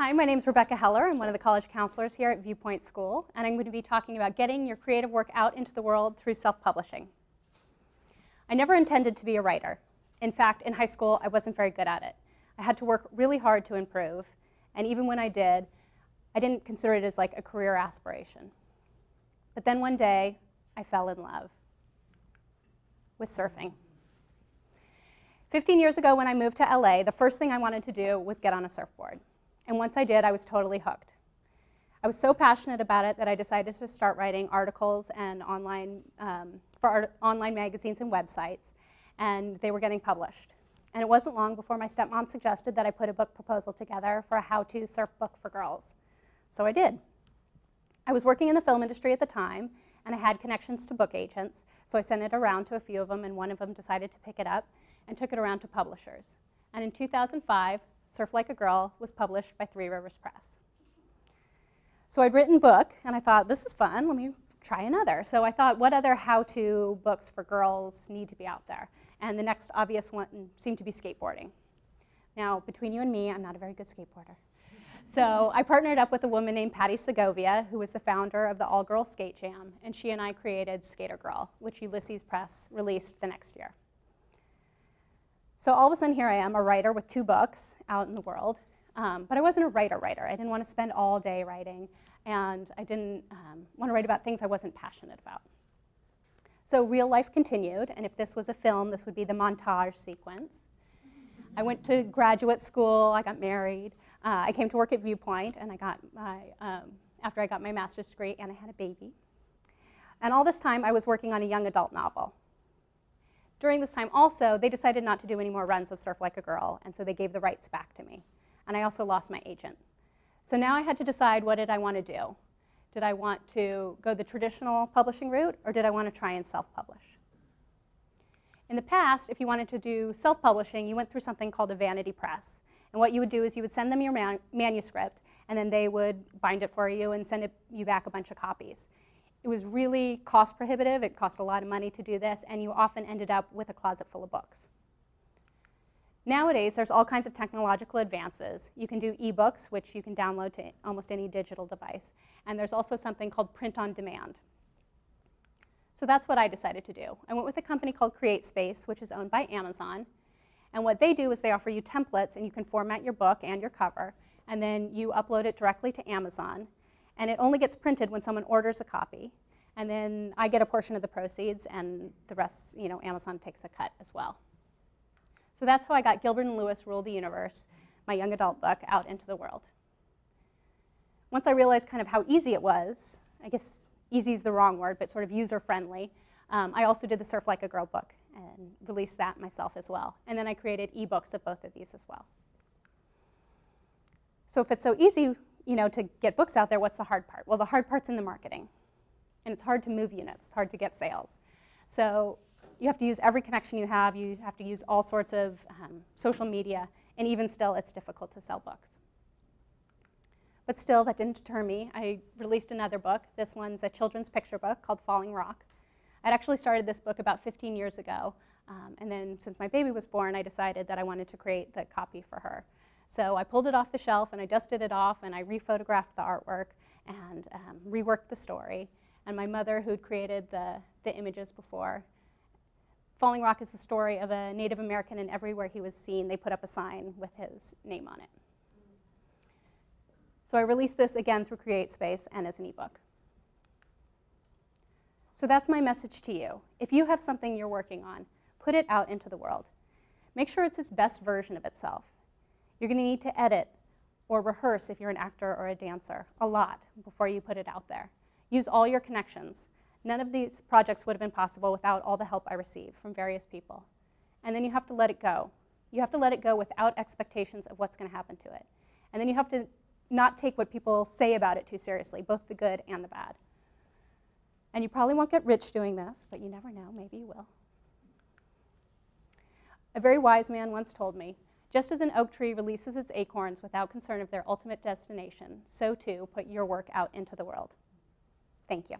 Hi, my name is Rebecca Heller. I'm one of the college counselors here at Viewpoint School, and I'm going to be talking about getting your creative work out into the world through self-publishing. I never intended to be a writer. In fact, in high school, I wasn't very good at it. I had to work really hard to improve, and even when I did, I didn't consider it as like a career aspiration. But then one day, I fell in love with surfing. 15 years ago when I moved to LA, the first thing I wanted to do was get on a surfboard. And once I did, I was totally hooked. I was so passionate about it that I decided to start writing articles and online magazines and websites, and they were getting published. And it wasn't long before my stepmom suggested that I put a book proposal together for a how-to surf book for girls. So I did. I was working in the film industry at the time, and I had connections to book agents, so I sent it around to a few of them, and one of them decided to pick it up and took it around to publishers. And in 2005, Surf Like a Girl was published by Three Rivers Press. So I'd written a book, and I thought, this is fun, let me try another. So I thought, what other how-to books for girls need to be out there? And the next obvious one seemed to be skateboarding. Now, between you and me, I'm not a very good skateboarder. So I partnered up with a woman named Patty Segovia, who was the founder of the All-Girl Skate Jam, and she and I created Skater Girl, which Ulysses Press released the next year. So all of a sudden, here I am, a writer with 2 books out in the world. But I wasn't a writer. I didn't want to spend all day writing, and I didn't want to write about things I wasn't passionate about. So real life continued, and if this was a film, this would be the montage sequence. I went to graduate school, I got married, I came to work at Viewpoint, and I got after I got my master's degree, and I had a baby. And all this time, I was working on a young adult novel. During this time also, they decided not to do any more runs of Surf Like a Girl, and so they gave the rights back to me. And I also lost my agent. So now I had to decide, what did I want to do? Did I want to go the traditional publishing route, or did I want to try and self-publish? In the past, if you wanted to do self-publishing, you went through something called a vanity press. And what you would do is you would send them your manuscript, and then they would bind it for you and send you back a bunch of copies. It was really cost prohibitive. It cost a lot of money to do this, and you often ended up with a closet full of books. Nowadays, there's all kinds of technological advances. You can do ebooks, which you can download to almost any digital device. And there's also something called print on demand. So that's what I decided to do. I went with a company called CreateSpace, which is owned by Amazon. And what they do is they offer you templates, and you can format your book and your cover, and then you upload it directly to Amazon. And it only gets printed when someone orders a copy. And then I get a portion of the proceeds, and the rest, Amazon takes a cut as well. So that's how I got Gilbert and Lewis Rule the Universe, my young adult book, out into the world. Once I realized kind of how easy it was, I guess easy is the wrong word, but sort of user-friendly, I also did the Surf Like a Girl book and released that myself as well. And then I created ebooks of both of these as well. So if it's so easy, to get books out there, what's the hard part? Well, the hard part's in the marketing. And it's hard to move units. It's hard to get sales. So you have to use every connection you have. You have to use all sorts of social media. And even still, it's difficult to sell books. But still, that didn't deter me. I released another book. This one's a children's picture book called Falling Rock. I'd actually started this book about 15 years ago. And then since my baby was born, I decided that I wanted to create the copy for her. So I pulled it off the shelf, and I dusted it off, and I rephotographed the artwork and reworked the story. And my mother, who'd created the images before. Falling Rock is the story of a Native American, and everywhere he was seen, they put up a sign with his name on it. So I released this again through CreateSpace and as an ebook. So that's my message to you. If you have something you're working on, put it out into the world. Make sure it's its best version of itself. You're going to need to edit or rehearse, if you're an actor or a dancer, a lot before you put it out there. Use all your connections. None of these projects would have been possible without all the help I received from various people. And then you have to let it go. You have to let it go without expectations of what's going to happen to it. And then you have to not take what people say about it too seriously, both the good and the bad. And you probably won't get rich doing this, but you never know, maybe you will. A very wise man once told me, just as an oak tree releases its acorns without concern of their ultimate destination, so too put your work out into the world. Thank you.